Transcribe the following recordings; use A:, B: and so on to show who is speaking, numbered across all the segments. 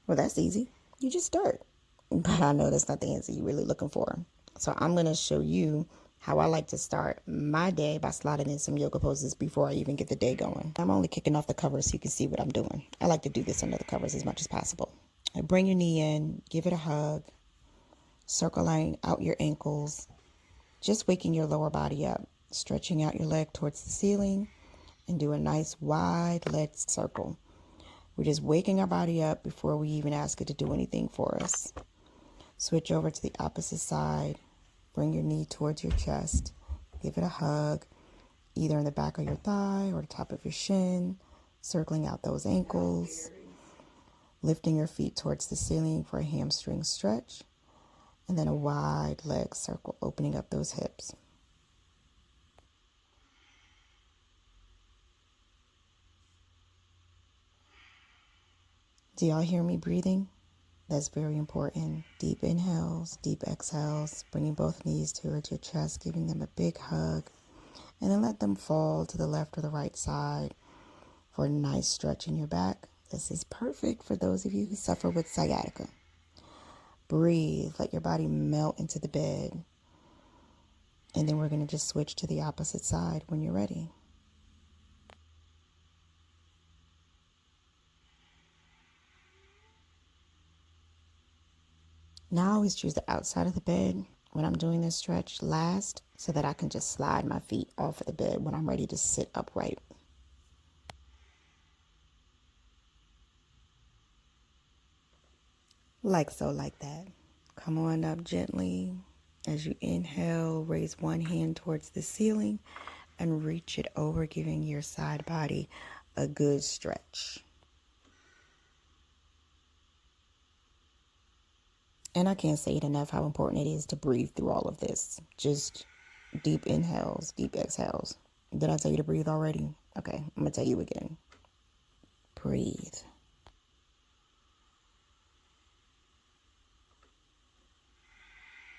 A: Well, that's easy. You just start. But I know that's not the answer you're really looking for. So I'm going to show you how I like to start my day by sliding in some yoga poses before I even get the day going. I'm only kicking off the covers so you can see what I'm doing. I like to do this under the covers as much as possible. Bring your knee in, give it a hug, circling out your ankles, just waking your lower body up, stretching out your leg towards the ceiling, and do a nice wide leg circle. We're just waking our body up before we even ask it to do anything for us. Switch over to the opposite side. Bring your knee towards your chest. Give it a hug, either in the back of your thigh or the top of your shin, circling out those ankles, lifting your feet towards the ceiling for a hamstring stretch, and then a wide leg circle, opening up those hips. Do y'all hear me breathing? That's very important. Deep inhales, deep exhales, bringing both knees towards your chest, giving them a big hug, and then let them fall to the left or the right side for a nice stretch in your back. This is perfect for those of you who suffer with sciatica. Breathe, let your body melt into the bed, and then we're going to just switch to the opposite side when you're ready. Now I always choose the outside of the bed when I'm doing this stretch last so that I can just slide my feet off of the bed when I'm ready to sit upright. Like so, like that. Come on up gently. As you inhale, raise one hand towards the ceiling and reach it over, giving your side body a good stretch. And I can't say it enough how important it is to breathe through all of this. Just deep inhales, deep exhales. Did I tell you to breathe already? Okay, I'm going to tell you again. Breathe.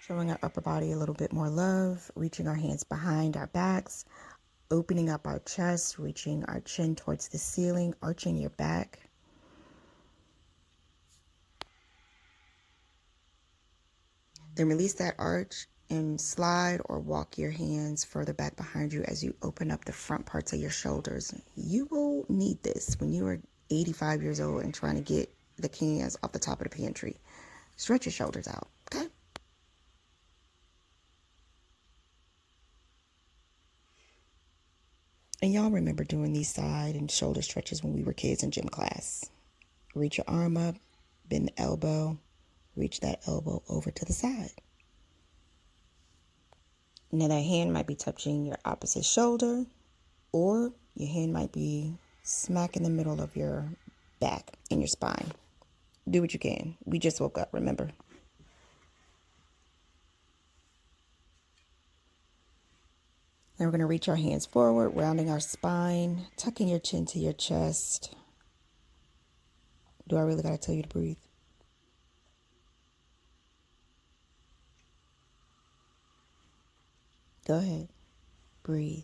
A: Showing our upper body a little bit more love, reaching our hands behind our backs, opening up our chest, reaching our chin towards the ceiling, arching your back. Then release that arch and slide or walk your hands further back behind you as you open up the front parts of your shoulders. You will need this when you are 85 years old and trying to get the cans off the top of the pantry. Stretch your shoulders out, okay? And y'all remember doing these side and shoulder stretches when we were kids in gym class. Reach your arm up, bend the elbow, reach that elbow over to the side. Now that hand might be touching your opposite shoulder, or your hand might be smack in the middle of your back and your spine. Do what you can. We just woke up, remember? Then we're going to reach our hands forward, rounding our spine, tucking your chin to your chest. Do I really got to tell you to breathe? Go ahead. Breathe.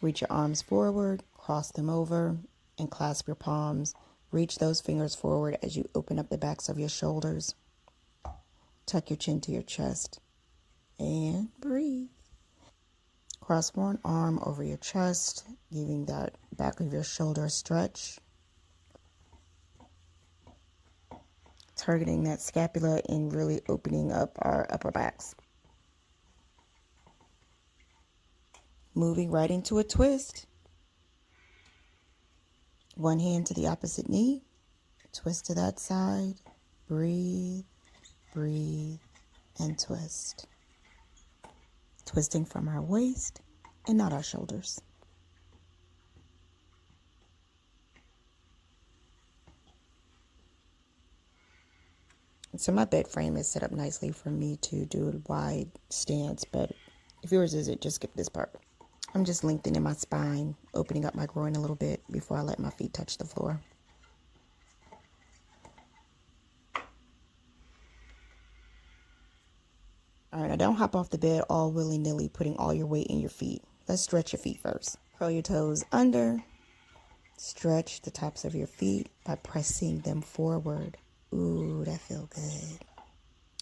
A: Reach your arms forward, cross them over, and clasp your palms. Reach those fingers forward as you open up the backs of your shoulders. Tuck your chin to your chest. And breathe. Cross one arm over your chest, giving that back of your shoulder a stretch. Targeting that scapula and really opening up our upper backs. Moving right into a twist. One hand to the opposite knee. Twist to that side. Breathe, breathe, and twist. Twisting from our waist and not our shoulders. So my bed frame is set up nicely for me to do a wide stance, but if yours isn't, just skip this part. I'm just lengthening my spine, opening up my groin a little bit before I let my feet touch the floor. All right, now don't hop off the bed all willy-nilly, putting all your weight in your feet. Let's stretch your feet first. Curl your toes under, Stretch the tops of your feet by pressing them forward. Ooh, that feels good.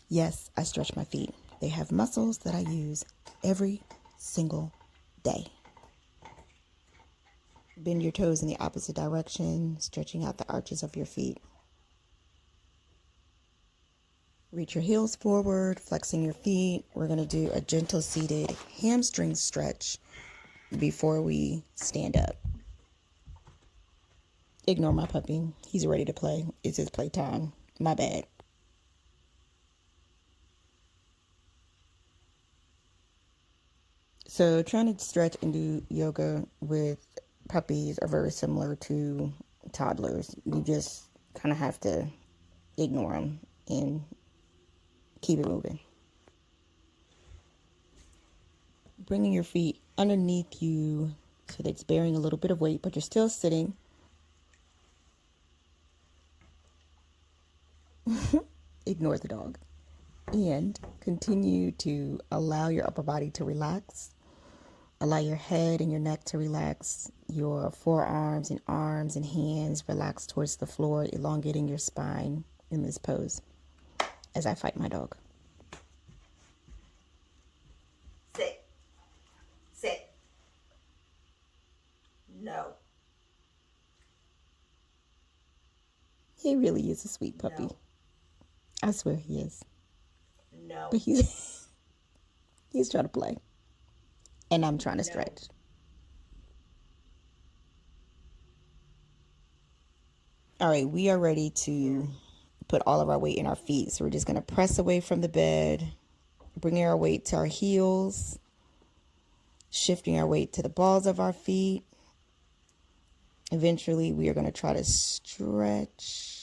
A: Yes, I stretch my feet. They have muscles that I use every single day. Bend your toes in the opposite direction, stretching out the arches of your feet. Reach your heels forward, flexing your feet. We're going to do a gentle seated hamstring stretch before we stand up. Ignore my puppy. He's ready to play. It's his playtime. My bad. So trying to stretch and do yoga with puppies are very similar to toddlers. You just kind of have to ignore them and keep it moving. Bringing your feet underneath you so that it's bearing a little bit of weight, but you're still sitting. Ignore the dog. And continue to allow your upper body to relax. Allow your head and your neck to relax. Your forearms and arms and hands relax towards the floor, elongating your spine in this pose as I fight my dog. Sit. Sit. No. He really is a sweet puppy. No. I swear he is. No. But he's trying to play. And I'm trying to stretch. All right, we are ready to put all of our weight in our feet. So we're just going to press away from the bed, bringing our weight to our heels, shifting our weight to the balls of our feet. Eventually, we are going to try to stretch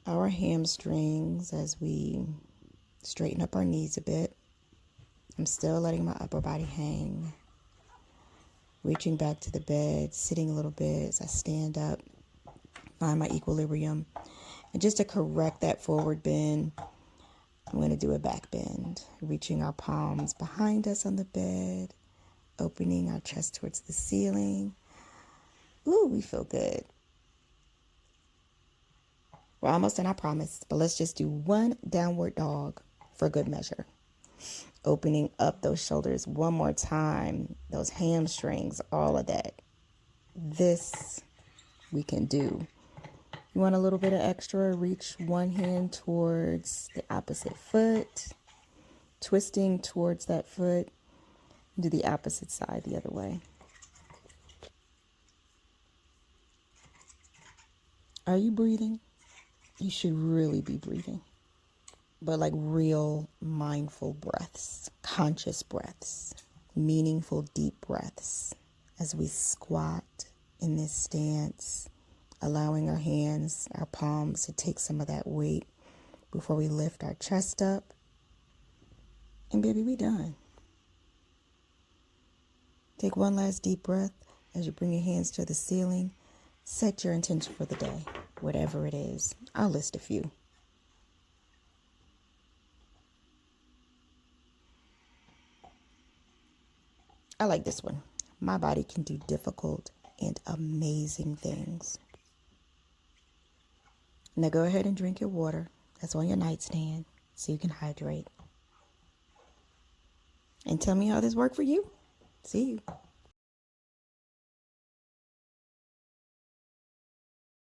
A: our hamstrings as we straighten up our knees a bit. I'm still letting my upper body hang. Reaching back to the bed, sitting a little bit as I stand up, find my equilibrium. And just to correct that forward bend, I'm going to do a back bend. Reaching our palms behind us on the bed, opening our chest towards the ceiling. Ooh, we feel good. We're almost done, I promise. But let's just do one downward dog for good measure. Opening up those shoulders one more time. Those hamstrings, all of that. This we can do. You want a little bit of extra? Reach one hand towards the opposite foot. Twisting towards that foot. Do the opposite side the other way. Are you breathing? You should really be breathing. But like real mindful breaths, conscious breaths, meaningful deep breaths as we squat in this stance, allowing our hands, our palms to take some of that weight before we lift our chest up. And baby, we done. Take one last deep breath as you bring your hands to the ceiling. Set your intention for the day, whatever it is. I'll list a few. I like this one. My body can do difficult and amazing things. Now go ahead and drink your water. That's on your nightstand so you can hydrate. And tell me how this worked for you. See you.